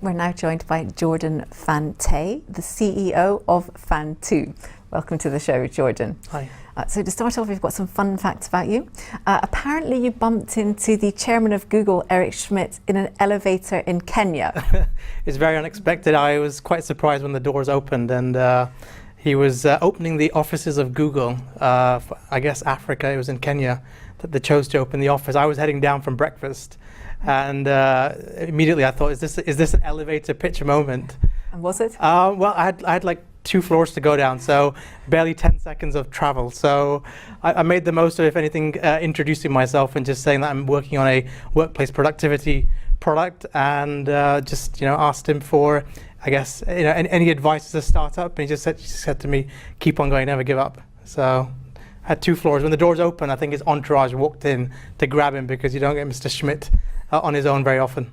We're now joined by Jordan Fantaay, the CEO of Fantoo. Welcome to the show, Jordan. Hi. So to start off, we've got some fun facts about you. Apparently you bumped into the chairman of Google, Eric Schmidt, in an elevator in Kenya. It's very unexpected. I was quite surprised when the doors opened, and he was opening the offices of Google for, I guess, Africa. It was in Kenya that they chose to open the office. I was heading down from breakfast, and immediately I thought, is this an elevator pitch moment? And was it? Well, I had like 2 floors to go down, so barely 10 seconds of travel. So I made the most of, if anything, introducing myself and just saying that I'm working on a workplace productivity product, and just asked him for, I guess, any advice as a startup, and he just said to me, keep on going, never give up. So I had 2 floors. When the doors opened, I think his entourage walked in to grab him, because you don't get Mr. Schmidt on his own very often.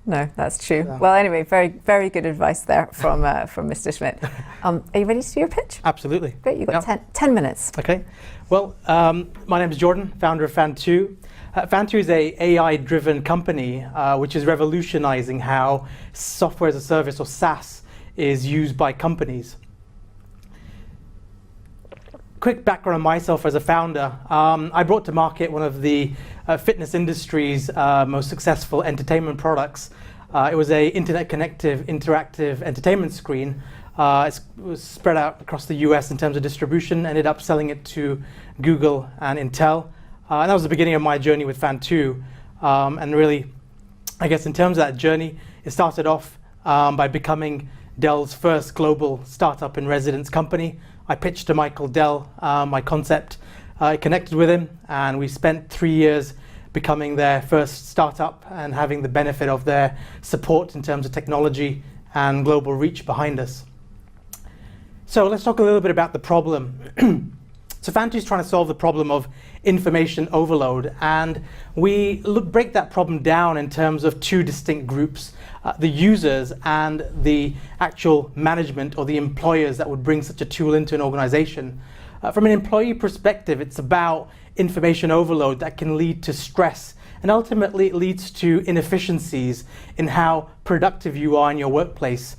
No, that's true. Yeah. Well, anyway, very, very good advice there from Mr. Schmidt. Are you ready to do your pitch? Absolutely. Great, you've got 10 minutes. Okay. Well, my name is Jordan, founder of Fantoo. Fantoo is a AI-driven company which is revolutionizing how software as a service, or SaaS, is used by companies. Quick background on myself as a founder. I brought to market one of the fitness industry's most successful entertainment products. It was a internet-connected interactive entertainment screen. It was spread out across the US in terms of distribution. Ended up selling it to Google and Intel. And that was the beginning of my journey with Fantoo. And really, I guess in terms of that journey, it started off by becoming Dell's first global startup in residence company. I pitched to Michael Dell my concept. I connected with him, and we spent 3 years becoming their first startup and having the benefit of their support in terms of technology and global reach behind us. So let's talk a little bit about the problem. So Fantoo is trying to solve the problem of information overload, and we break that problem down in terms of 2 distinct groups, the users and the actual management or the employers that would bring such a tool into an organization. From an employee perspective, it's about information overload that can lead to stress, and ultimately it leads to inefficiencies in how productive you are in your workplace.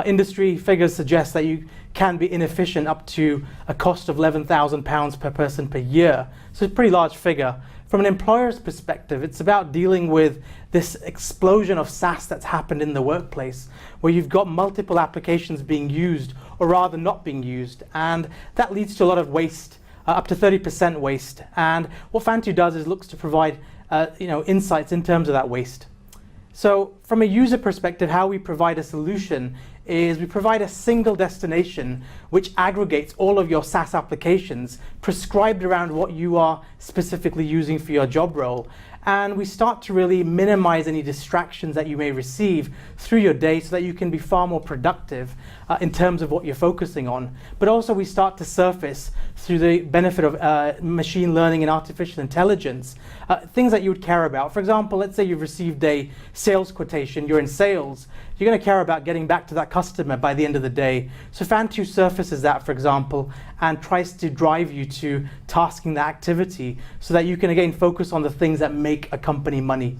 Industry figures suggest that you can be inefficient up to a cost of £11,000 per person per year. So it's a pretty large figure. From an employer's perspective, it's about dealing with this explosion of SaaS that's happened in the workplace, where you've got multiple applications being used, or rather not being used, and that leads to a lot of waste, up to 30% waste. And what Fantoo does is looks to provide insights in terms of that waste. So from a user perspective, how we provide a solution is we provide a single destination which aggregates all of your SaaS applications prescribed around what you are specifically using for your job role. And we start to really minimize any distractions that you may receive through your day, so that you can be far more productive in terms of what you're focusing on. But also we start to surface, through the benefit of machine learning and artificial intelligence, things that you would care about. For example, let's say you've received a sales quotation, you're in sales, you're going to care about getting back to that customer by the end of the day. So Fantoo surfaces that, for example, and tries to drive you to tasking that activity, so that you can again focus on the things that make a company money.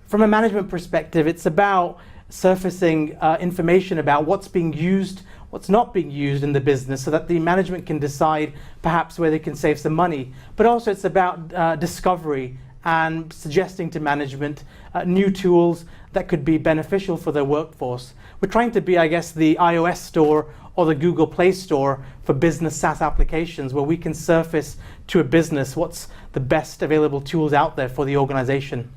From a management perspective, it's about surfacing information about what's being used, what's not being used in the business, so that the management can decide perhaps where they can save some money. But also it's about discovery and suggesting to management new tools that could be beneficial for their workforce. We're trying to be, I guess, the iOS store or the Google Play Store for business SaaS applications, where we can surface to a business what's the best available tools out there for the organization.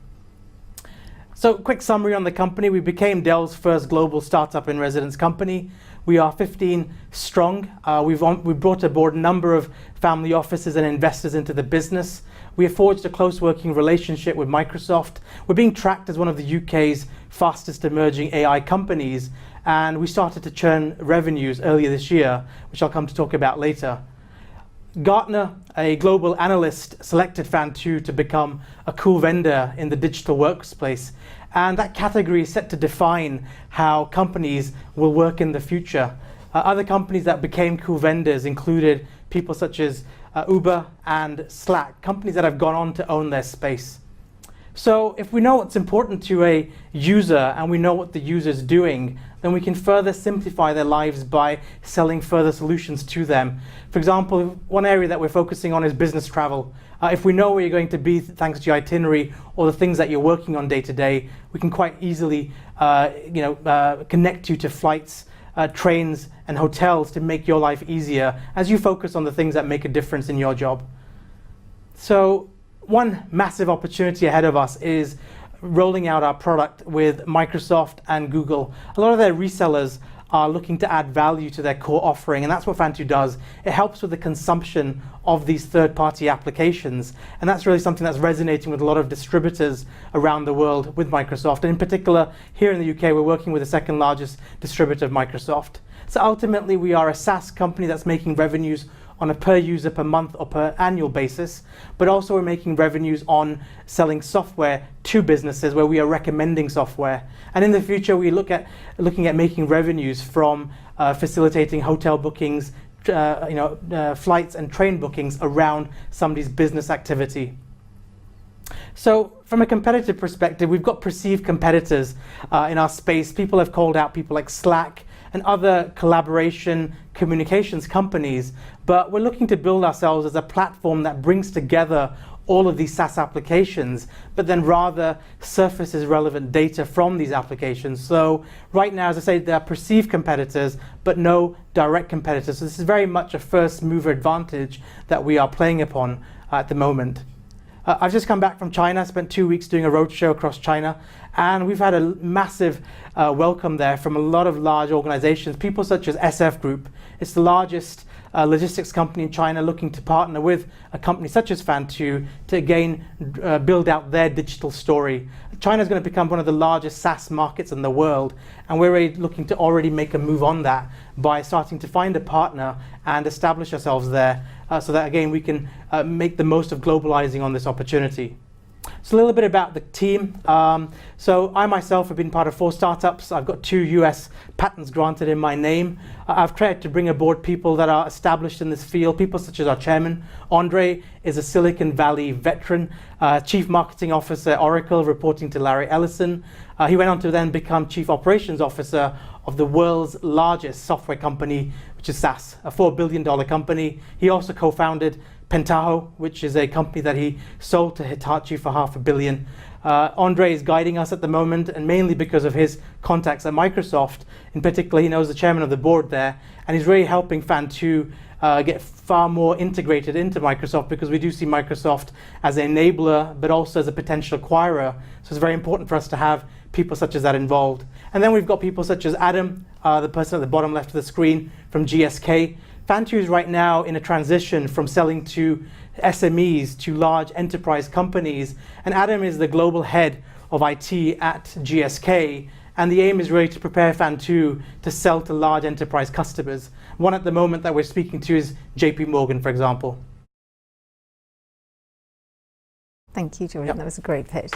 So quick summary on the company. We became Dell's first global startup in residence company. We are 15 strong. We brought aboard a number of family offices and investors into the business. We have forged a close working relationship with Microsoft. We're being tracked as one of the UK's fastest emerging AI companies, and we started to churn revenues earlier this year, which I'll come to talk about later. Gartner, a global analyst, selected Fantoo to become a cool vendor in the digital workplace, and that category is set to define how companies will work in the future. Other companies that became cool vendors included people such as Uber and Slack, companies that have gone on to own their space. So if we know what's important to a user and we know what the user's doing, then we can further simplify their lives by selling further solutions to them. For example, one area that we're focusing on is business travel. If we know where you're going to be thanks to your itinerary or the things that you're working on day to day, we can quite easily connect you to flights, trains and hotels to make your life easier as you focus on the things that make a difference in your job. So one massive opportunity ahead of us is rolling out our product with Microsoft and Google. A lot of their resellers are looking to add value to their core offering, and that's what Fantoo does. It helps with the consumption of these third-party applications, and that's really something that's resonating with a lot of distributors around the world with Microsoft. And in particular, here in the UK, we're working with the second largest distributor of Microsoft. So ultimately, we are a SaaS company that's making revenues on a per user, per month, or per annual basis, but also we're making revenues on selling software to businesses where we are recommending software. And in the future, we looking at making revenues from facilitating hotel bookings, flights and train bookings around somebody's business activity. So from a competitive perspective, we've got perceived competitors in our space. People have called out people like Slack and other collaboration communications companies, but we're looking to build ourselves as a platform that brings together all of these SaaS applications, but then rather surfaces relevant data from these applications. So right now, as I say, there are perceived competitors, but no direct competitors. So this is very much a first mover advantage that we are playing upon at the moment. I've just come back from China, spent 2 weeks doing a roadshow across China, and we've had a massive welcome there from a lot of large organizations, people such as SF Group. It's the largest logistics company in China looking to partner with a company such as Fantoo to again build out their digital story. China is going to become one of the largest SaaS markets in the world, and we're really looking to already make a move on that by starting to find a partner and establish ourselves there so that again we can make the most of globalizing on this opportunity. So a little bit about the team. So I myself have been part of 4 startups. I've got 2 US patents granted in my name. I've tried to bring aboard people that are established in this field, people such as our chairman. Andre is a Silicon Valley veteran, Chief Marketing Officer at Oracle, reporting to Larry Ellison. He went on to then become Chief Operations Officer of the world's largest software company, which is SaaS, a $4 billion company. He also co-founded Fantoo, which is a company that he sold to Hitachi for $500 million. Andre is guiding us at the moment, and mainly because of his contacts at Microsoft. In particular, he knows the chairman of the board there, and he's really helping Fantoo get far more integrated into Microsoft, because we do see Microsoft as an enabler, but also as a potential acquirer. So it's very important for us to have people such as that involved. And then we've got people such as Adam, the person at the bottom left of the screen from GSK. Fantoo is right now in a transition from selling to SMEs to large enterprise companies, and Adam is the global head of IT at GSK, and the aim is really to prepare Fantoo to sell to large enterprise customers. One at the moment that we're speaking to is JP Morgan, for example. Thank you, Jordan. Yep. That was a great pitch.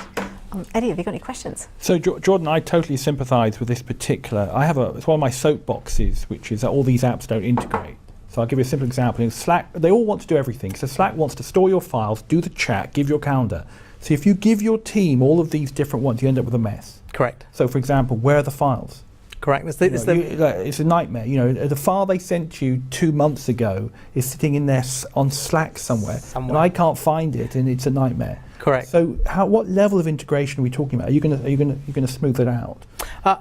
Eddie, have you got any questions? So Jordan, I totally sympathise with this particular. It's one of my soapboxes, which is that all these apps don't integrate. So I'll give you a simple example. In Slack, they all want to do everything. So Slack wants to store your files, do the chat, give your calendar. So if you give your team all of these different ones, you end up with a mess. Correct. So for example, where are the files? Correct. It's a nightmare. You know, the file they sent you 2 months ago is sitting in there on Slack somewhere, and I can't find it, and it's a nightmare. Correct. So what level of integration are we talking about? Are you going to smooth it out,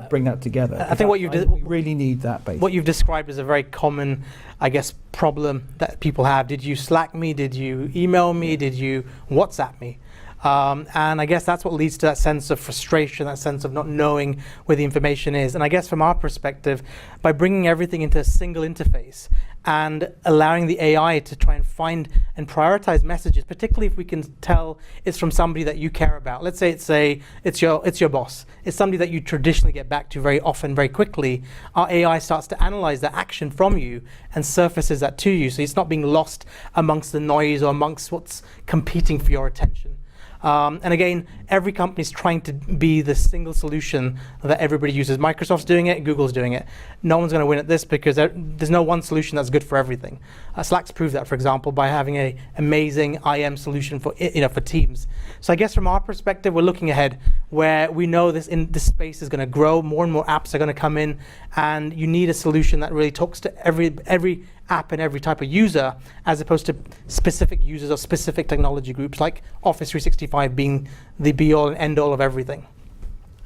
bring that together? I think we really need that. Basically, what you've described is a very common, I guess, problem that people have. Did you Slack me? Did you email me? Did you WhatsApp me? And I guess that's what leads to that sense of frustration, that sense of not knowing where the information is. And I guess from our perspective, by bringing everything into a single interface and allowing the AI to try and find and prioritize messages, particularly if we can tell it's from somebody that you care about. Let's say it's your boss. It's somebody that you traditionally get back to very often, very quickly. Our AI starts to analyze that action from you and surfaces that to you. So it's not being lost amongst the noise or amongst what's competing for your attention. And again, every company is trying to be the single solution that everybody uses. Microsoft's doing it, Google's doing it. No one's going to win at this because there's no one solution that's good for everything. Slack's proved that, for example, by having an amazing IM solution for for Teams. So I guess from our perspective, we're looking ahead where we know this space is going to grow. More and more apps are going to come in, and you need a solution that really talks to every app and every type of user, as opposed to specific users or specific technology groups, like Office 365 being the be-all and end-all of everything.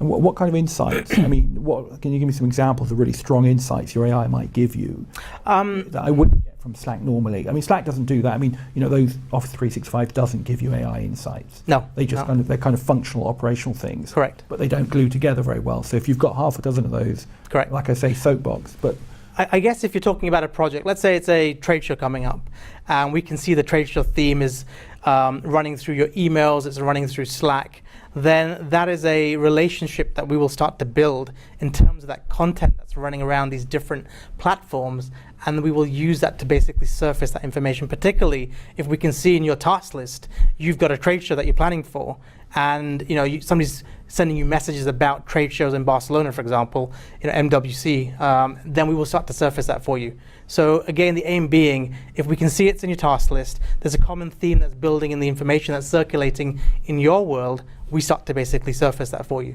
And what kind of insights? I mean, can you give me some examples of really strong insights your AI might give you that I wouldn't get from Slack normally? I mean, Slack doesn't do that. I mean, those Office 365 doesn't give you AI insights. No, they just they're kind of functional, operational things. Correct. But they don't glue together very well. So if you've got half a dozen of those, correct. Like I say, soapbox. But I guess if you're talking about a project, let's say it's a trade show coming up, and we can see the trade show theme is running through your emails, it's running through Slack, then that is a relationship that we will start to build in terms of that content that's running around these different platforms, and we will use that to basically surface that information, particularly if we can see in your task list, you've got a trade show that you're planning for, and somebody's sending you messages about trade shows in Barcelona, for example, MWC, then we will start to surface that for you. So again, the aim being, if we can see it's in your task list, there's a common theme that's building in the information that's circulating in your world, we start to basically surface that for you.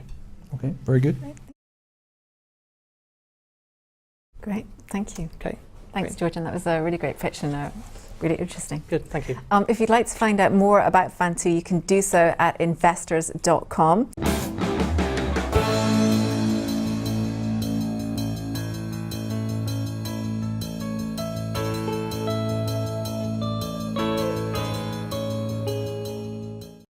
Okay, very good. Great, thank you. Okay. Thanks, Great. Georgian. That was a really great pitch and really interesting. Good, thank you. If you'd like to find out more about Fantoo, you can do so at investors.com.